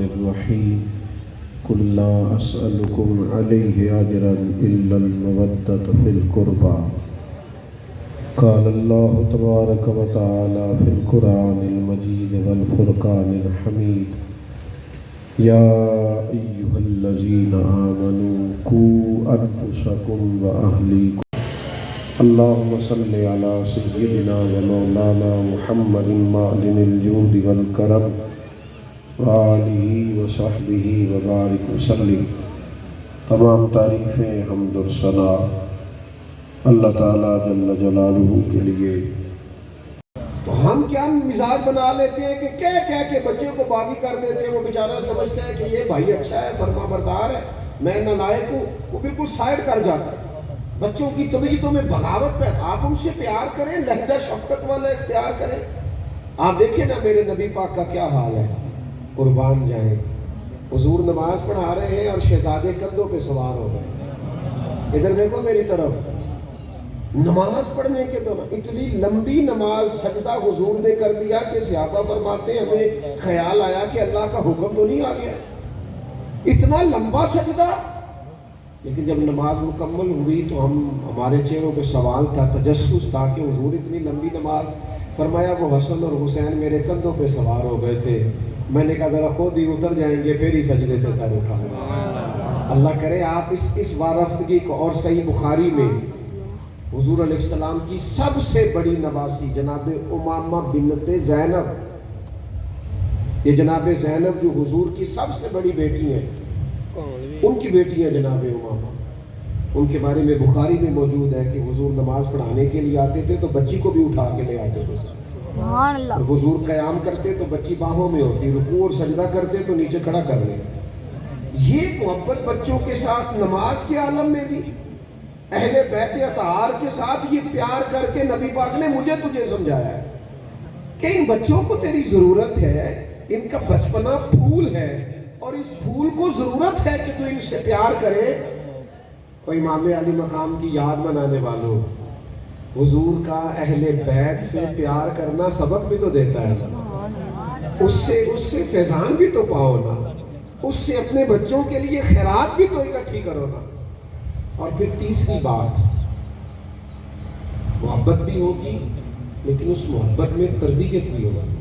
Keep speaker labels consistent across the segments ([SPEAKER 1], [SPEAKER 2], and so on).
[SPEAKER 1] الرحيم قل لا أسألكم عليه أجرا إلا المودة في القربى قال الله تبارك وتعالى في القرآن المجيد والفرقان الحميد يا أيها الذين آمنوا قوا أنفسكم وأهليكم اللهم صل على سيدنا ومولانا محمد معدن الجود والكرم وآلہ وصحبہ وبارک وسلم۔ تمام تعریفیں حمد و ثنا اللہ تعالیٰ جل جلالہ کے لیے۔
[SPEAKER 2] تو ہم کیا مزاج بنا لیتے ہیں کہ کہہ کے بچے کو باغی کر دیتے ہیں، وہ بیچارہ سمجھتا ہے کہ یہ بھائی اچھا ہے، فرما بردار ہے، میں نالائق ہوں، وہ بالکل سائڈ کر جاتا ہے۔ بچوں کی طبیعتوں میں بغاوت پہ آپ ان سے پیار کریں، لہجہ شفقت والا اختیار کریں۔ آپ دیکھیں نا میرے نبی پاک کا کیا حال ہے، قربان جائیں، حضور نماز پڑھا رہے ہیں اور شہزادے کندھوں پہ سوار ہو گئے۔ ادھر دیکھو میری طرف، نماز پڑھنے کے دوران اتنی لمبی نماز سجدہ حضور نے کر دیا کہ صحابہ فرماتے ہیں ہمیں خیال آیا کہ اللہ کا حکم تو نہیں آ گیا، اتنا لمبا سجدہ۔ لیکن جب نماز مکمل ہوئی تو ہمارے چہروں پہ سوال تھا، تجسس تھا کہ حضور اتنی لمبی نماز، فرمایا وہ حسن اور حسین میرے کندھوں پہ سوار ہو گئے تھے، میں نے کہا ذرا خود ہی اتر جائیں گے پھر ہی سجدے سے سر اٹھاؤں گا۔ اللہ کرے آپ اس وارفتگی کو۔ اور صحیح بخاری میں حضور علیہ السلام کی سب سے بڑی نواسی جناب امامہ بنت زینب، یہ جناب زینب جو حضور کی سب سے بڑی بیٹی ہیں، ان کی بیٹی ہیں جناب امامہ، ان کے بارے میں بخاری میں موجود ہے کہ حضور نماز پڑھانے کے لیے آتے تھے تو بچی کو بھی اٹھا کے لے آتے تھے، اور حضور قیام کرتے تو بچی باہوں میں ہوتی، رکوع اور سجدہ کرتے تو نیچے کھڑا کر لے۔ یہ محبت بچوں کے ساتھ نماز کے عالم میں بھی، اہل بیت اطہار کے ساتھ یہ پیار کر کے نبی پاک نے مجھے تجھے سمجھایا ہے کہ ان بچوں کو تیری ضرورت ہے، ان کا بچپنا پھول ہے اور اس پھول کو ضرورت ہے کہ تو ان سے پیار کرے۔ اور امام علی مقام کی یاد منانے والوں، حضور کا اہل بیت سے پیار کرنا سبق بھی تو دیتا ہے، اس سے فیضان بھی تو پاؤ نا، اس سے اپنے بچوں کے لیے خیرات بھی تو اکٹھی کرو نا۔ اور پھر تیسری بات، محبت بھی ہوگی لیکن اس محبت میں تربیت بھی ہوگی۔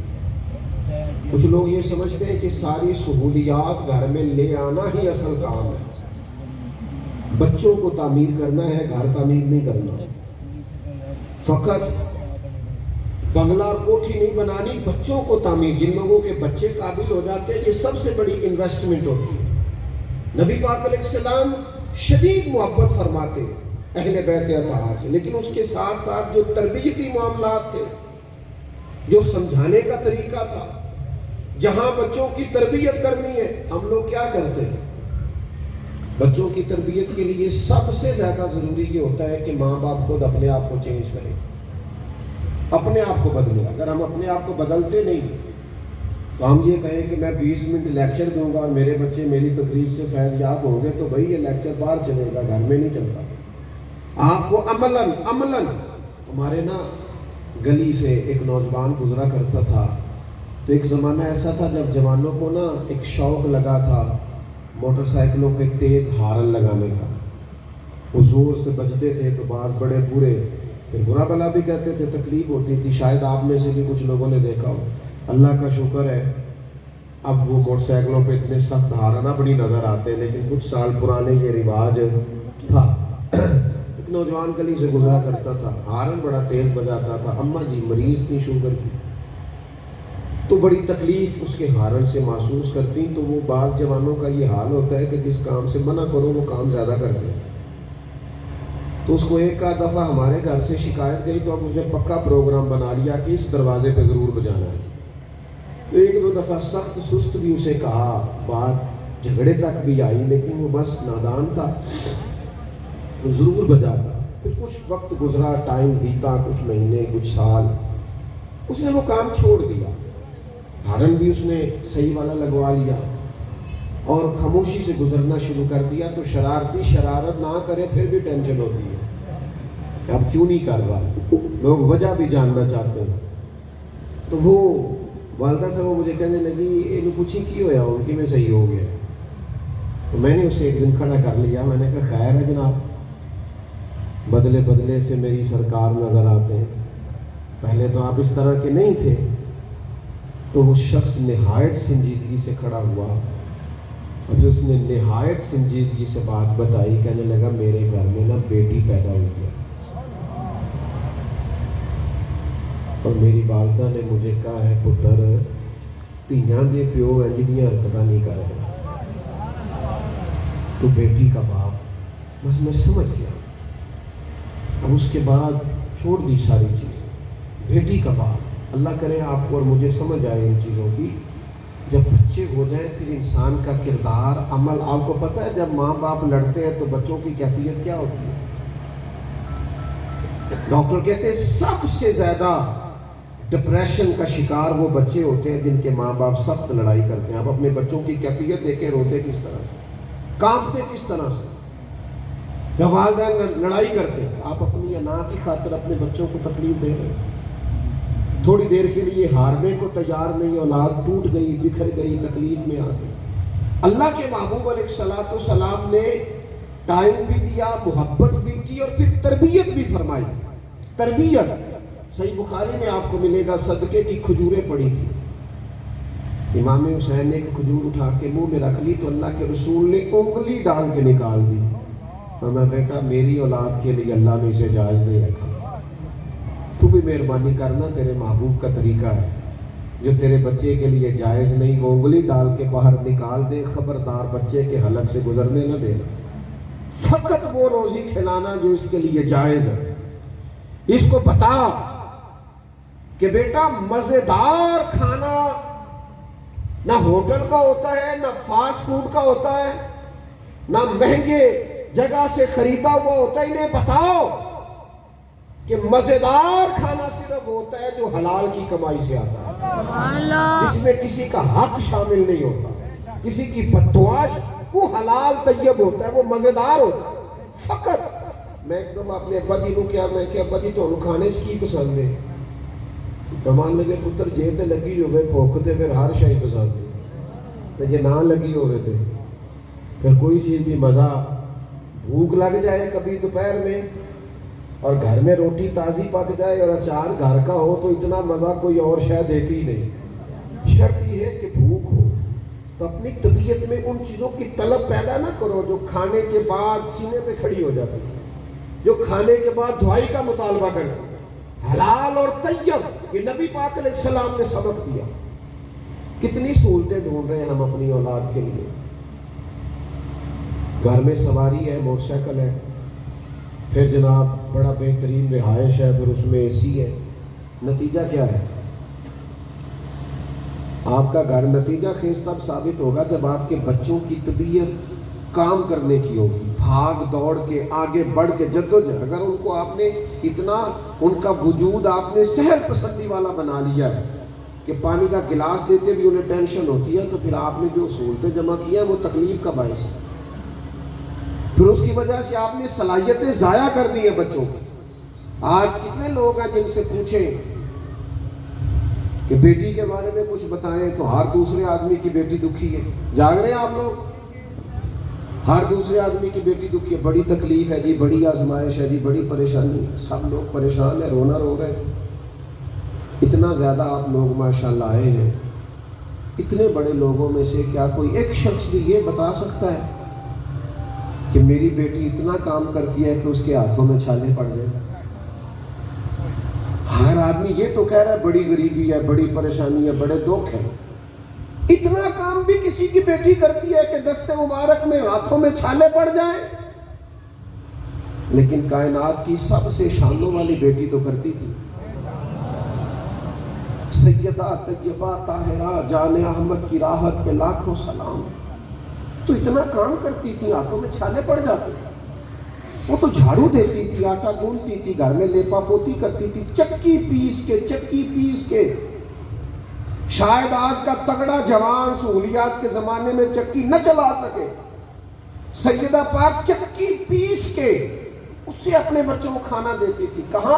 [SPEAKER 2] کچھ لوگ یہ سمجھتے ہیں کہ ساری سہولیات گھر میں لے آنا ہی اصل کام ہے، بچوں کو تعمیر کرنا ہے، گھر تعمیر نہیں کرنا۔ فقط بنگلہ کوٹھی نہیں بنانی، بچوں کو تعمیر، جن لوگوں کے بچے قابل ہو جاتے ہیں یہ سب سے بڑی انویسٹمنٹ ہوتی ہے۔ نبی پاک علیہ السلام شدید محبت فرماتے اہل بیت اطہار سے، لیکن اس کے ساتھ ساتھ جو تربیتی معاملات تھے، جو سمجھانے کا طریقہ تھا، جہاں بچوں کی تربیت کرنی ہے، ہم لوگ کیا کرتے ہیں؟ بچوں کی تربیت کے لیے سب سے زیادہ ضروری یہ ہوتا ہے کہ ماں باپ خود اپنے آپ کو چینج کریں، اپنے آپ کو بدلیں۔ اگر ہم اپنے آپ کو بدلتے نہیں تو ہم یہ کہیں کہ میں 20 منٹ لیکچر دوں گا اور میرے بچے میری تقریر سے فیض یاب ہوں گے، تو بھائی یہ لیکچر باہر چلے گا، گھر میں نہیں چلتا۔ آپ کو عملاً ہمارے نا گلی سے ایک نوجوان گزرا کرتا تھا، تو ایک زمانہ ایسا تھا جب جوانوں کو نا ایک شوق لگا تھا موٹر سائیکلوں پہ تیز ہارن لگانے کا، وہ زور سے بجتے تھے تو بعض بڑے پورے پھر برا بلا بھی کہتے تھے، تکلیف ہوتی تھی، شاید آپ میں سے بھی کچھ لوگوں نے دیکھا ہو۔ اللہ کا شکر ہے اب وہ موٹر سائیکلوں پہ اتنے سخت ہارن اب نہیں نظر آتے، لیکن کچھ سال پرانے یہ رواج تھا۔ ایک نوجوان گلی سے گزرا کرتا تھا، ہارن بڑا تیز بجاتا تھا، اماں جی مریض تھی شوگر کی، تو بڑی تکلیف اس کے ہارن سے محسوس کرتی۔ تو وہ بعض جوانوں کا یہ حال ہوتا ہے کہ جس کام سے منع کرو وہ کام زیادہ کرتے ہیں۔ تو اس کو ایک آدھ دفعہ ہمارے گھر سے شکایت گئی تو اب اس نے پکا پروگرام بنا لیا کہ اس دروازے پہ ضرور بجانا ہے۔ تو ایک دو دفعہ سخت سست بھی اسے کہا، بات جھگڑے تک بھی آئی، لیکن وہ بس نادان تھا، وہ ضرور بجاتا۔ پھر کچھ وقت گزرا، ٹائم بیتا، کچھ مہینے، کچھ سال، اس نے وہ کام چھوڑ دیا، ہارن بھی اس نے صحیح والا لگوا لیا اور خاموشی سے گزرنا شروع کر دیا۔ تو شرارتی شرارت نہ کرے پھر بھی ٹینشن ہوتی ہے، اب کیوں نہیں کر رہا، لوگ وجہ بھی جاننا چاہتے ہیں۔ تو وہ والدہ سے وہ مجھے کہنے لگی یہ پوچھی کی ہوا ان کی میں صحیح ہو گیا. تو میں نے اسے ایک دن کھڑا کر لیا. میں نے کہا خیر ہے جناب, بدلے بدلے سے میری سرکار نظر آتے ہیں, پہلے تو آپ اس طرح کے نہیں تھے. تو وہ شخص نہایت سنجیدگی سے کھڑا ہوا, اور اس نے نہایت سنجیدگی سے بات بتائی. کہنے لگا میرے گھر میں نا بیٹی پیدا ہوئی ہے, اور میری والدہ نے مجھے کہا ہے پتر تیاں دے پیو ہے جہاں حرکتیں نہیں کر رہے, تو بیٹی کا باپ. بس میں سمجھ گیا. اب اس کے بعد چھوڑ دی ساری چیزیں. بیٹی کا باپ, اللہ کرے آپ کو اور مجھے سمجھ آئے ان چیزوں کی. جب بچے ہو جائیں پھر انسان کا کردار عمل, آپ کو پتہ ہے جب ماں باپ لڑتے ہیں تو بچوں کی کیفیت کیا ہوتی ہے؟ ڈاکٹر کہتے ہیں سب سے زیادہ ڈپریشن کا شکار وہ بچے ہوتے ہیں جن کے ماں باپ سخت لڑائی کرتے ہیں. آپ اپنے بچوں کی کیفیت دیکھیں, روتے کس طرح سے, کانپتے کس طرح سے. جب والدین لڑائی کرتے ہیں, آپ اپنی انا کی خاطر اپنے بچوں کو تکلیف دے رہے ہیں. تھوڑی دیر کے لیے ہارنے کو تیار نہیں, اولاد ٹوٹ گئی, بکھر گئی, تکلیف میں آ گئی. اللہ کے محبوب علیہ الصلوۃ والسلام نے ٹائم بھی دیا, محبت بھی کی, اور پھر تربیت بھی فرمائی. تربیت صحیح بخاری میں آپ کو ملے گا, صدقے کی کھجوریں پڑی تھی. امام حسین نے ایک کھجور اٹھا کے منہ میں رکھ لی تو اللہ کے رسول نے انگلی ڈال کے نکال دی. اور میں بیٹا میری اولاد کے لیے اللہ نے اسے جائز نہیں رکھا, تو بھی مہربانی کرنا, تیرے محبوب کا طریقہ ہے جو تیرے بچے کے لیے جائز نہیں وہ انگلی ڈال کے باہر نکال دے. خبردار بچے کے حلق سے گزرنے نہ دینا, فقط وہ روزی کھلانا جو اس کے لیے جائز ہے. اس کو بتا کہ بیٹا مزیدار کھانا نہ ہوٹل کا ہوتا ہے, نہ فاسٹ فوڈ کا ہوتا ہے, نہ مہنگے جگہ سے خریدا ہوا ہوتا ہے. انہیں بتاؤ کہ مزیدار کھانا صرف ہوتا ہے جو حلال کی کمائی سے آتا ہے, جس میں کسی کا حق شامل نہیں ہوتا, کسی کی بددعا. وہ حلال طیب ہوتا ہے, وہ مزیدار ہوتا ہے. فقط میں ایک دم اپنے ابا جی کو کیا, میں کہ ابا جی تو کھانے کی پسند ہے. فرمان لگے پتر جے تے لگی ہوئے بھوک تے پھر ہر شے پسند ہے, تے جے نہ لگی ہوئے تے پھر کوئی چیز بھی مزہ. بھوک لگ جائے کبھی دوپہر میں اور گھر میں روٹی تازی پک جائے اور اچار گھر کا ہو تو اتنا مزہ کوئی اور شاید دیتی ہی نہیں. شرط یہ ہے کہ بھوک ہو. تو اپنی طبیعت میں ان چیزوں کی طلب پیدا نہ کرو جو کھانے کے بعد سینے پہ کھڑی ہو جاتی ہے, جو کھانے کے بعد دعائی کا مطالبہ کرتی ہے. حلال اور طیب یہ نبی پاک علیہ السلام نے سبق دیا. کتنی سہولتیں ڈھونڈ رہے ہیں ہم اپنی اولاد کے لیے. گھر میں سواری ہے, موٹر سائیکل ہے, پھر جناب بڑا بہترین رہائش ہے, پھر اس میں اے سی ہے. نتیجہ کیا ہے؟ آپ کا گھر نتیجہ خیز تب ثابت ہوگا جب آپ کے بچوں کی طبیعت کام کرنے کی ہوگی, بھاگ دوڑ کے آگے بڑھ کے جدوجہد. اگر ان کو آپ نے اتنا, ان کا وجود آپ نے سہل پسندی والا بنا لیا ہے کہ پانی کا گلاس دیتے بھی انہیں ٹینشن ہوتی ہے, تو پھر آپ نے جو سہولتیں جمع کی ہیں وہ تکلیف کا باعث ہے. پھر اس کی وجہ سے آپ نے صلاحیتیں ضائع کر دی ہیں بچوں کی. آج کتنے لوگ ہیں جن سے پوچھیں کہ بیٹی کے بارے میں کچھ بتائیں تو ہر دوسرے آدمی کی بیٹی دکھی ہے. جاگ رہے ہیں آپ لوگ؟ ہر دوسرے آدمی کی بیٹی دکھی ہے, بڑی تکلیف ہے جی, بڑی آزمائش ہے جی, بڑی پریشانی. سب لوگ پریشان ہیں, رونا رو رہے ہیں. اتنا زیادہ آپ لوگ ماشاءاللہ آئے ہیں, اتنے بڑے لوگوں میں سے کیا کوئی ایک شخص بھی یہ بتا سکتا ہے کہ میری بیٹی اتنا کام کرتی ہے کہ اس کے ہاتھوں میں چھالے پڑ گئے؟ ہر آدمی یہ تو کہہ رہا ہے بڑی غریبی ہے, بڑی پریشانی ہے, بڑے دکھ ہیں. اتنا کام بھی کسی کی بیٹی کرتی ہے کہ دست مبارک میں ہاتھوں میں چھالے پڑ جائیں. لیکن کائنات کی سب سے شانوں والی بیٹی تو کرتی تھی. سیدہ طیبہ طاہرہ جان احمد کی راحت پہ لاکھوں سلام. تو اتنا کام کرتی تھی, ہاتھوں میں چھالے پڑ جاتے. وہ تو جھاڑو دیتی تھی, آٹا گوندتی تھی, گھر میں لیپا پوتی کرتی تھی, چکی پیس کے. شاید آج کا تگڑا جوان سہولیات کے زمانے میں چکی نہ چلا سکے, سیدہ پاک چکی پیس کے اس سے اپنے بچوں کو کھانا دیتی تھی. کہاں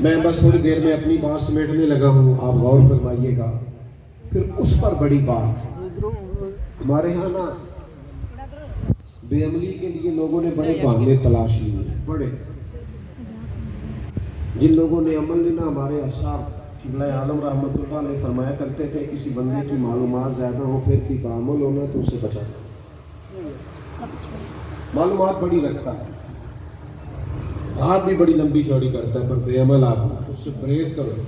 [SPEAKER 2] میں بس تھوڑی دیر میں اپنی بات سمیٹنے لگا ہوں، آپ غور فرمائیے گا. پھر اس پر بڑی بات، ہمارے ہاں نا بے عملی کے لیے لوگوں نے بڑے بہانے تلاش لیے، بڑے. جن لوگوں نے عمل لینا، ہمارے اصحاب قبلہ عالم رحمۃ اللہ علیہ فرمایا کرتے تھے کسی بندے کی معلومات زیادہ ہو پھر بھی بعمل ہونا تو اسے بچانا. معلومات بڑی رکھتا ہے، ہاتھ بھی بڑی لمبی چوڑی کرتا ہے، پر بے عمل آدمی اس سے پرہیز کرو.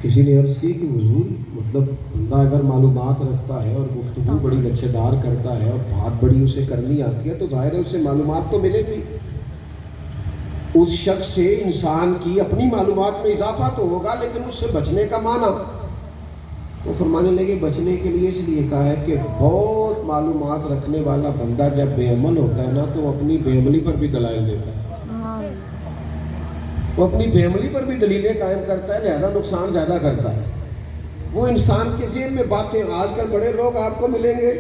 [SPEAKER 2] کسی نے عرض کی کہ حضور مطلب بندہ اگر معلومات رکھتا ہے اور گفتگو بڑی لچھے دار کرتا ہے اور بات بڑی اسے کرنی آتی ہے تو ظاہر ہے اسے معلومات تو ملے گی. اس شخص سے انسان کی اپنی معلومات میں اضافہ تو ہوگا، لیکن اس سے بچنے کا معنی تو فرمانے لگے بچنے کے لیے اس لیے کہا ہے کہ بہت معلومات رکھنے والا بندہ جب بے عمل ہوتا ہے نا تو وہ اپنی بے عملی پر بھی دلائل دیتا ہے، وہ اپنی بے عملی پر بھی دلیلیں قائم کرتا ہے، لہذا نقصان زیادہ کرتا ہے. وہ انسان کے ذہن میں باتیں، آج کل بڑے لوگ آپ کو ملیں گے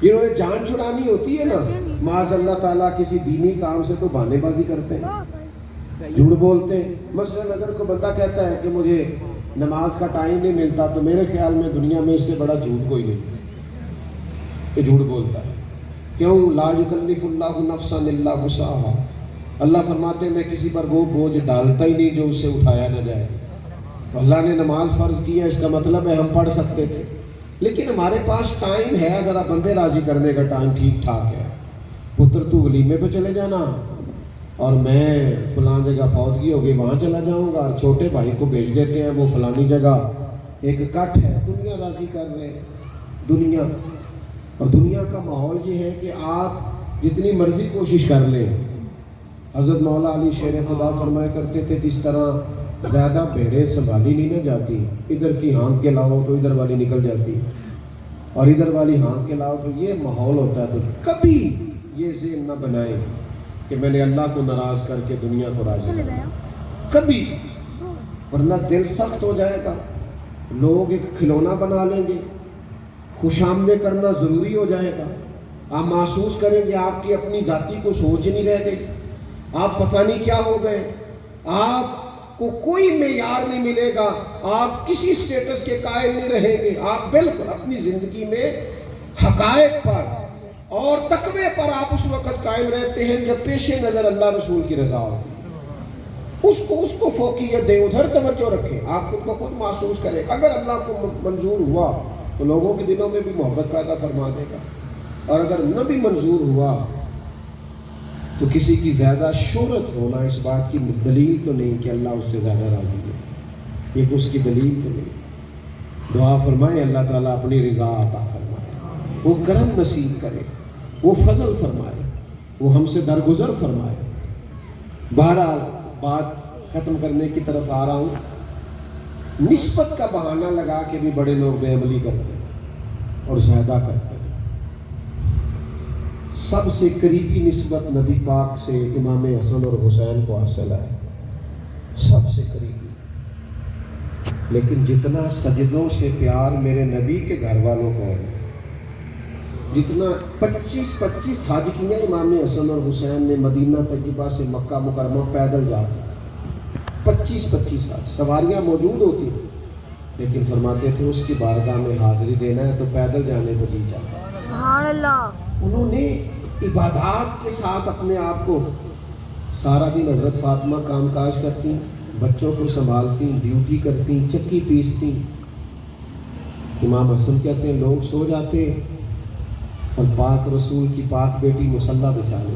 [SPEAKER 2] جنہوں نے جان چھڑانی ہوتی ہے نا، معاذ اللہ تعالیٰ کسی دینی کام سے تو بہانے بازی کرتے ہیں، جھوٹ بولتے ہیں. مثلاً اگر کوئی بندہ کہتا ہے کہ مجھے نماز کا ٹائم نہیں ملتا تو میرے خیال میں دنیا میں اس سے بڑا جھوٹ کوئی نہیں، یہ جھوٹ بولتا ہے. کیوں؟ لا یکلف اللہ نفسا الا وسعہا. اللہ فرماتے ہیں میں کسی پر وہ بوجھ ڈالتا ہی نہیں جو اس سے اٹھایا نہ جائے. اللہ نے نماز فرض کیا، اس کا مطلب ہے ہم پڑھ سکتے تھے، لیکن ہمارے پاس ٹائم ہے، ذرا بندے راضی کرنے کا ٹائم ٹھیک ٹھاک ہے. پتر تو ولیمے پہ چلے جانا اور میں فلاں جگہ فوتگی ہو گئی وہاں چلا جاؤں گا، اور چھوٹے بھائی کو بھیج دیتے ہیں وہ فلانی جگہ ایک کٹ ہے. دنیا راضی کر رہے دنیا. اور دنیا کا ماحول یہ ہے کہ آپ جتنی مرضی کوشش کر لیں. حضرت مولا علی شیر خدا فرمایا کرتے تھے جس طرح زیادہ بھیڑیں سنبھالی نہیں نہ جاتی، ادھر کی ہانک کے لاؤ تو ادھر والی نکل جاتی، اور ادھر والی ہانک کے لاؤ تو یہ ماحول ہوتا ہے. تو کبھی یہ ذہن نہ بنائیں کہ میں نے اللہ کو ناراض کر کے دنیا کو راضی کرنا، کبھی، ورنہ دل سخت ہو جائے گا. لوگ ایک کھلونا بنا لیں گے، خوش آمدید کرنا ضروری ہو جائے گا. آپ محسوس کریں گے آپ کی اپنی ذاتی کو سوچ نہیں رہ گئی، آپ پتہ نہیں کیا ہو گئے. آپ کو کوئی معیار نہیں ملے گا، آپ کسی سٹیٹس کے قائل نہیں رہیں گے. آپ بالکل اپنی زندگی میں حقائق پر اور تقوی پر آپ اس وقت قائم رہتے ہیں جب پیش نظر اللہ رسول کی رضا ہوتی ہے. اس کو فوقیت دیں، ادھر توجہ رکھیں. آپ خود بخود محسوس کریں اگر اللہ کو منظور ہوا تو لوگوں کے دلوں میں بھی محبت پیدا فرما دے گا، اور اگر نہ بھی منظور ہوا تو کسی کی زیادہ شہرت ہونا اس بات کی دلیل تو نہیں کہ اللہ اس سے زیادہ راضی ہے، یہ اس کی دلیل تو نہیں. دعا فرمائے اللہ تعالیٰ اپنی رضا عطا فرمائے، وہ کرم نصیب کرے، وہ فضل فرمائے، وہ ہم سے درگزر فرمائے. بہرحال بات ختم کرنے کی طرف آ رہا ہوں. نسبت کا بہانہ لگا کے بھی بڑے لوگ بے عملی کرتے ہیں اور زیادہ کرتے ہیں. سب سے قریبی نسبت نبی پاک سے امام حسن اور حسین کو حاصل ہے، سب سے قریبی. لیکن جتنا سجدوں سے پیار میرے نبی کے گھر والوں کو ہے، جتنا 25 حج کیے امام حسن اور حسین نے مدینہ طیبہ سے مکہ مکرمہ پیدل جا کے، 25 حج. سواریاں موجود ہوتی لیکن فرماتے تھے اس کی بارگاہ میں حاضری دینا ہے تو پیدل جانے کو جی چاہتا. سبحان اللہ. انہوں نے عبادات کے ساتھ اپنے آپ کو، سارا دن حضرت فاطمہ کام کاج کرتی، بچوں کو سنبھالتی، ڈیوٹی کرتی، چکی پیستی. امام حسن کہتے ہیں لوگ سو جاتے اور پاک رسول کی پاک بیٹی مصلی بچھا لے،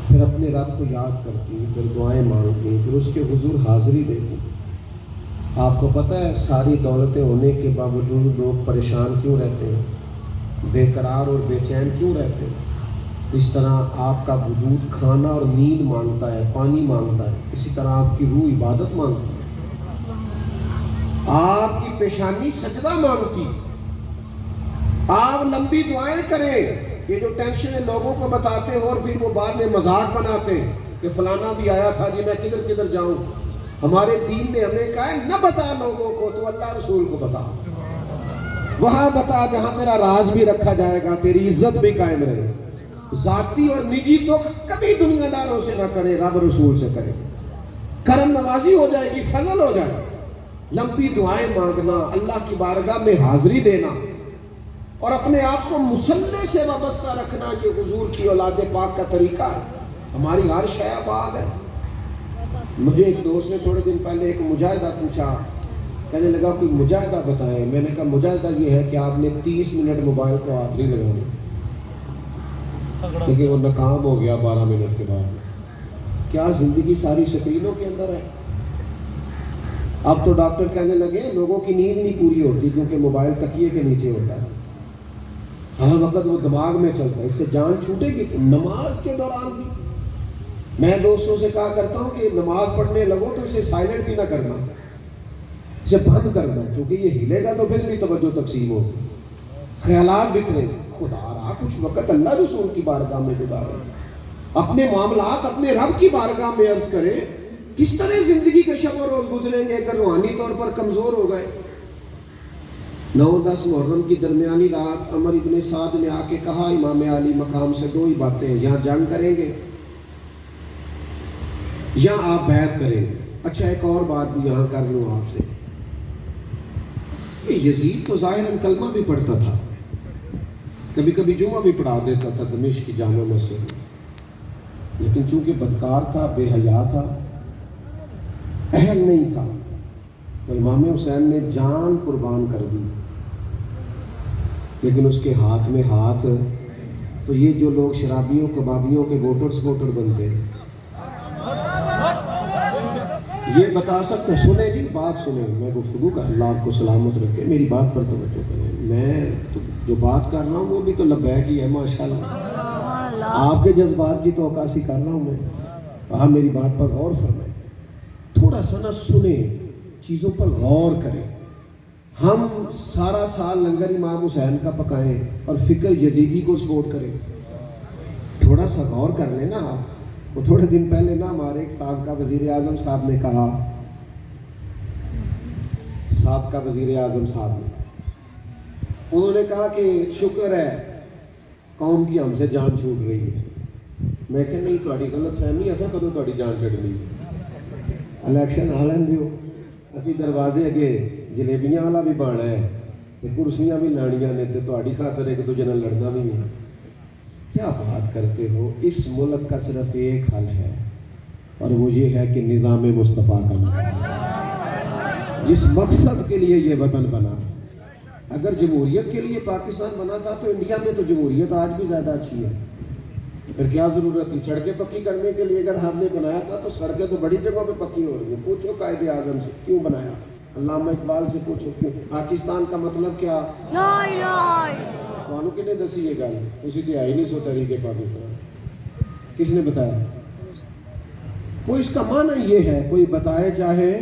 [SPEAKER 2] پھر اپنے رب کو یاد کرتی، پھر دعائیں مانگتی، پھر اس کے حضور حاضری دیتی. آپ کو پتہ ہے ساری دولتیں ہونے کے باوجود لوگ پریشان کیوں رہتے ہیں، بے قرار اور بے چین کیوں رہتے ہیں؟ اس طرح آپ کا وجود کھانا اور نیند مانگتا ہے، پانی مانگتا ہے، اسی طرح آپ کی روح عبادت مانگتی ہے، آپ کی پیشانی سجدہ مانگتی. آپ لمبی دعائیں کریں. یہ جو ٹینشنیں لوگوں کو بتاتے ہیں اور پھر وہ بعد میں مذاق بناتے ہیں کہ فلانا بھی آیا تھا جی میں کدھر کدھر جاؤں. ہمارے دین نے ہمیں کہا ہے نہ بتا لوگوں کو تو اللہ رسول کو بتا، وہاں بتا جہاں تیرا راز بھی رکھا جائے گا، تیری عزت بھی قائم رہے. ذاتی اور نجی تو کبھی دنیا داروں سے نہ کرے، رب رسول سے کرے. کرم نوازی ہو جائے گی، فضل ہو جائے گی. لمبی دعائیں مانگنا، اللہ کی بارگاہ میں حاضری دینا اور اپنے آپ کو مصلی سے وابستہ رکھنا، یہ حضور کی اولاد پاک کا طریقہ ہے. ہماری ہر شے آباد ہے. مجھے ایک دوست نے تھوڑے دن پہلے ایک مجاہدہ پوچھا، کہنے لگا کوئی مجاہدہ بتائیں. میں نے کہا مجاہدہ یہ ہے کہ آپ نے 30 منٹ موبائل کو ہاتھ نہیں لگانا. لیکن وہ ناکام ہو گیا 12 منٹ کے بعد. کیا زندگی ساری سکرینوں کے اندر ہے؟ اب تو ڈاکٹر کہنے لگے لوگوں کی نیند نہیں پوری ہوتی کیونکہ موبائل تکیے کے نیچے ہوتا ہے، ہر وقت وہ دماغ میں چلتا ہے، اس سے جان چھوٹے گی. نماز کے دوران بھی میں دوستوں سے کہا کرتا ہوں کہ نماز پڑھنے لگو تو اسے سائلنٹ بھی نہ کرنا، اسے بند کرنا، کیونکہ یہ ہلے گا تو پھر بھی توجہ تقسیم ہوگی، خیالات بکھریں گے. خدا رہا کچھ وقت اللہ رسول کی بارگاہ میں گزارے، اپنے معاملات اپنے رب کی بارگاہ میں عرض کریں. کس طرح زندگی کے شب و روز گزریں گے اگر روحانی طور پر کمزور ہو گئے؟ 9-10 محرم کی درمیانی رات عمر ابن سعد نے آ کے کہا امام علی مقام سے 2 ہی باتیں ہیں، یہاں جنگ کریں گے یا آپ بیعت کریں گے. اچھا ایک اور بات بھی یہاں کر لوں آپ سے، یزید تو ظاہراً کلمہ بھی پڑھتا تھا، کبھی کبھی جمعہ بھی پڑھا دیتا تھا دمشق کی جامع مسجد میں، لیکن چونکہ بدکار تھا، بے حیا تھا، اہل نہیں تھا، تو امام حسین نے جان قربان کر دی. لیکن اس کے ہاتھ میں ہاتھ، تو یہ جو لوگ شرابیوں کبابیوں کے ووٹر بنتے ہیں یہ بتا سکتے. سنیں جی بات سنیں، میں گفتگو کا اللہ آپ کو سلامت رکھے، میری بات پر توجہ کریں. میں جو بات کر رہا ہوں وہ بھی تو لبیک ہی ہے ماشاءاللہ، آپ کے جذبات کی تو عکاسی کر رہا ہوں میں. ہاں میری بات پر غور فرمائیں، تھوڑا سا نہ سنیں، چیزوں پر غور کریں. ہم سارا سال لنگر امام حسین کا پکائیں اور فکر یزیدی کو سپورٹ کریں. تھوڑا سا غور کر لیں نا آپ. وہ تھوڑے دن پہلے نا ہمارے ایک سابقہ وزیر اعظم صاحب نے کہا، انہوں نے کہا کہ شکر ہے قوم کی ہم سے جان چھوٹ رہی ہے. میں کہ نہیں، تھوڑی غلط فہمی، ایسا کدو تھوڑی جان چڑھنی. الیکشن آ لین دیو، اسی دروازے اگے جلیبیاں والا بھی بانا ہے تے کرسیاں بھی لانیاں نے تے تہاڈی خاطر ایک دوجے نال لڑنا بھی نہیں. کیا بات کرتے ہو؟ اس ملک کا صرف ایک حل ہے اور وہ یہ ہے کہ نظام مصطفیٰ کا نام، جس مقصد کے لیے یہ وطن بنا. اگر جمہوریت کے لیے پاکستان بنا تھا تو انڈیا میں تو جمہوریت آج بھی زیادہ اچھی ہے. پھر کیا ضرورت تھی سڑکیں پکی کرنے کے لیے؟ اگر ہم نے بنایا تھا تو سڑکیں تو بڑی جگہوں پہ پکی ہو رہی ہیں. پوچھو قائد اعظم سے کیوں بنایا، علامہ اقبال سے پوچھو کیوں. پاکستان کا مطلب کیا؟ لا الہ. تمہوں کنے دسی یہ گل؟ اسی کی آئی نہیں سو تحریک پاکستان، کس نے بتایا؟ کوئی اس کا معنی یہ ہے، کوئی بتائے چاہے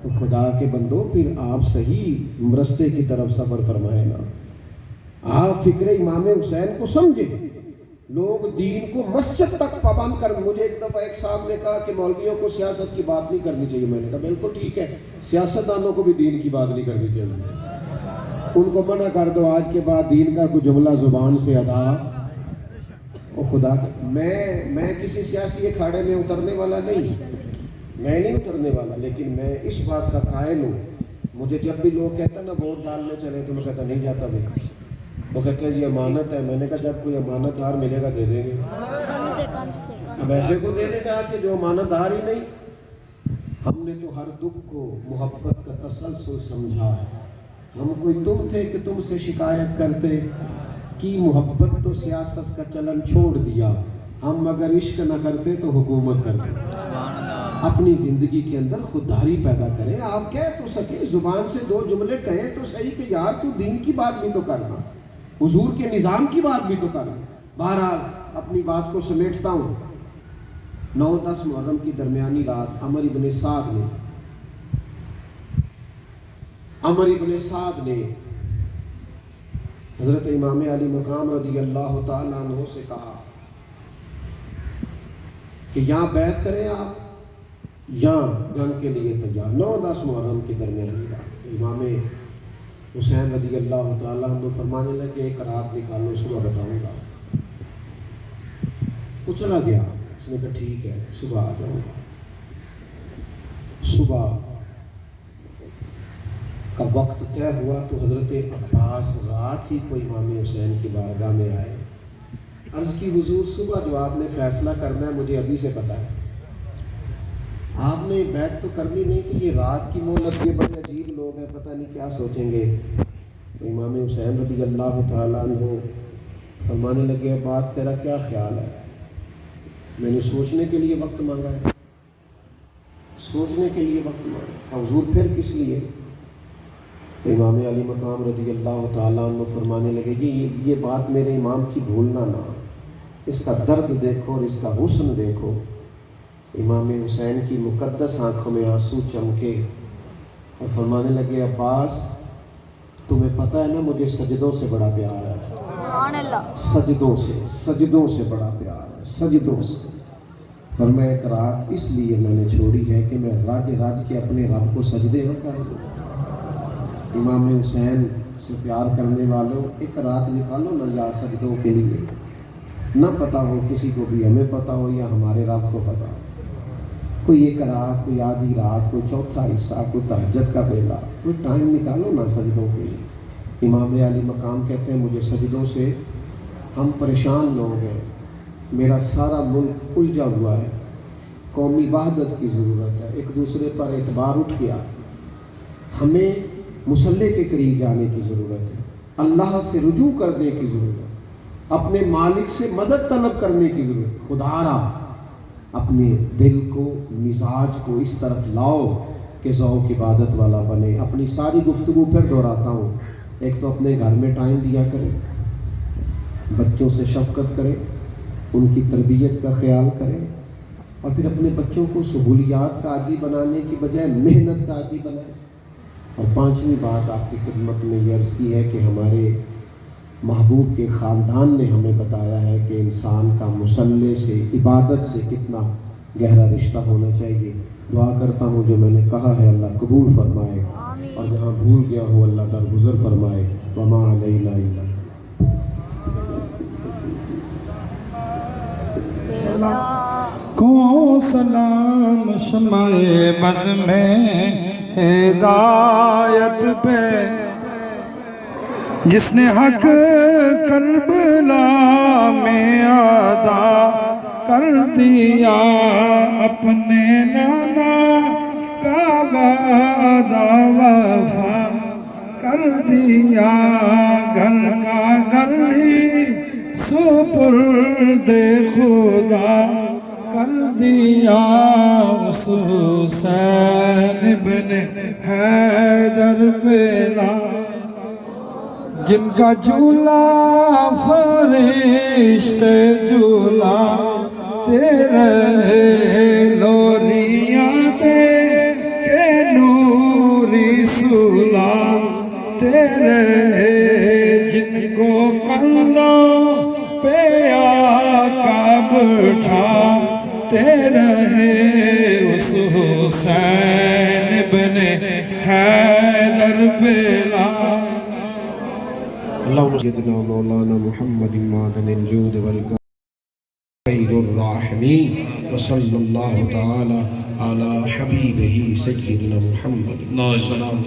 [SPEAKER 2] تو خدا کے بندو پھر آپ صحیح رستے کی طرف سفر فرمائے نا. آپ فکر امام حسین کو سمجھیں. لوگ دین کو مسجد تک پابند کر. مجھے ایک دفعہ ایک صاحب نے کہا کہ مولویوں کو سیاست کی بات نہیں کرنی چاہیے. میں نے کہا بالکل ٹھیک ہے، سیاستدانوں کو بھی دین کی بات نہیں کرنی چاہیے. ان کو منع کر دو آج کے بعد دین کا کوئی جملہ زبان سے ادا. او خدا، میں کسی سیاسی اکھاڑے میں اترنے والا نہیں، میں نہیں اترنے والا، لیکن میں اس بات کا قائل ہوں. مجھے جب بھی لوگ کہتے ہیں نا ووٹ ڈالنے چلے تو میں کہتا نہیں جاتا بھائی. وہ کہتے ہیں یہ امانت ہے. میں نے کہا جب کوئی امانت دار ملے گا دے دیں گے. اب ایسے کو دینے کا کہ جو امانت دار ہی نہیں. ہم نے تو ہر دکھ کو محبت کا تسلسل سمجھا ہے. ہم کوئی تم تھے کہ تم سے شکایت کرتے کی محبت تو سیاست کا چلن چھوڑ دیا. ہم اگر عشق نہ کرتے تو حکومت کرتے. اپنی زندگی کے اندر خودداری پیدا کریں. آپ کہہ تو سکیں، زبان سے 2 جملے کہیں تو صحیح کہ یار تو دین کی بات بھی تو کرنا، حضور کے نظام کی بات بھی تو کرنا. بہرحال اپنی بات کو سمیٹتا ہوں. 9-10 محرم کی درمیانی رات عمر ابن سعد نے حضرت امام علی مقام رضی اللہ تعالیٰ عنہ سے کہا کہ یہاں بیعت کریں آپ یا جنگ کے لیے تیار. 9-10 محرم کی درمیانی رات امام حسین رضی اللہ تعالیٰ عنہ فرمانے لگے ایک رات نکالو، صبح بتاؤں گا. وہ چلا گیا. اس نے کہا ٹھیک ہے صبح آ جاؤں گا. صبح کا وقت طے ہوا تو حضرت عباس رات ہی کو امام حسین کی بارگاہ میں آئے. عرض کی حضور صبح جو آپ نے فیصلہ کرنا ہے مجھے ابھی سے پتا ہے. آپ نے بیعت تو کرنی نہیں کہ یہ رات کی مہلت, یہ بڑے عجیب لوگ ہیں پتہ نہیں کیا سوچیں گے. تو امام حسین رضی اللہ تعالیٰ عنہ فرمانے لگے عباس تیرا کیا خیال ہے؟ میں نے سوچنے کے لیے وقت مانگا ہے, سوچنے کے لیے وقت مانگا. حضور پھر کس لیے؟ تو امام علی مقام رضی اللہ تعالیٰ عنہ فرمانے لگے کہ یہ بات میرے امام کی بھولنا نہ, اس کا درد دیکھو اور اس کا حسن دیکھو. امام حسین کی مقدس آنکھوں میں آنسو چمکے اور فرمانے لگے عباس تمہیں پتہ ہے نا مجھے سجدوں سے بڑا پیار ہے. سجدوں سے بڑا پیار ہے, سجدوں سے. فرمایا ایک رات اس لیے میں نے چھوڑی ہے کہ میں راج کے اپنے رب کو سجدے نہ کر دوں. امام حسین سے پیار کرنے والوں ایک رات نکالو نہ یار سجدوں کے لیے. نہ پتہ ہو کسی کو بھی, ہمیں پتہ ہو یا ہمارے رب کو پتہ ہو, کوئی ایک رات, کوئی آدھی رات, کوئی چوتھا حصہ, کوئی تہجد کا بیلا, کوئی ٹائم نکالو نا سجدوں کے لیے. امام علی مقام کہتے ہیں مجھے سجدوں سے ہم پریشان لوگ ہیں, میرا سارا ملک الجھا ہوا ہے, قومی وحدت کی ضرورت ہے, ایک دوسرے پر اعتبار اٹھ گیا, ہمیں مصلی کے قریب جانے کی ضرورت ہے, اللہ سے رجوع کرنے کی ضرورت ہے, اپنے مالک سے مدد طلب کرنے کی ضرورت. خدا را اپنے دل کو, مزاج کو اس طرف لاؤ کہ ذوق عبادت والا بنے. اپنی ساری گفتگو پھر دہراتا ہوں, ایک تو اپنے گھر میں ٹائم دیا کریں, بچوں سے شفقت کریں, ان کی تربیت کا خیال کریں, اور پھر اپنے بچوں کو سہولیات کا عادی بنانے کی بجائے محنت کا عادی بنائیں. اور پانچویں بات آپ کی خدمت میں یہ عرض کی ہے کہ ہمارے محبوب کے خاندان نے ہمیں بتایا ہے کہ انسان کا مصلی سے, عبادت سے کتنا گہرا رشتہ ہونا چاہیے. دعا کرتا ہوں جو میں نے کہا ہے اللہ قبول فرمائے, اور جہاں بھول گیا ہوں اللہ درگزر فرمائے. وما علینا الا
[SPEAKER 3] کو سلام شمع بز میں ہدایت پہ, جس نے حق کربلا میں ادا کر دیا اپنے نانا کا وعدہ وفا کر دیا. گھر کا گھر ہی سپرد خدا کر دیا. اس حسین ابن حیدر پہ جن کا جھولا فرشتے جھولا تیرے لوریاں دے کے نوری سولا تیرے, جن کو کندھوں پہ آقا بٹھا تیرے. اس حسین ابن حیدر پہ
[SPEAKER 2] اللهم سيدنا مولانا محمد معدن الجود والكرم خير الراحمين وصلى الله تعالى على حبيبه سيدنا محمد. السلام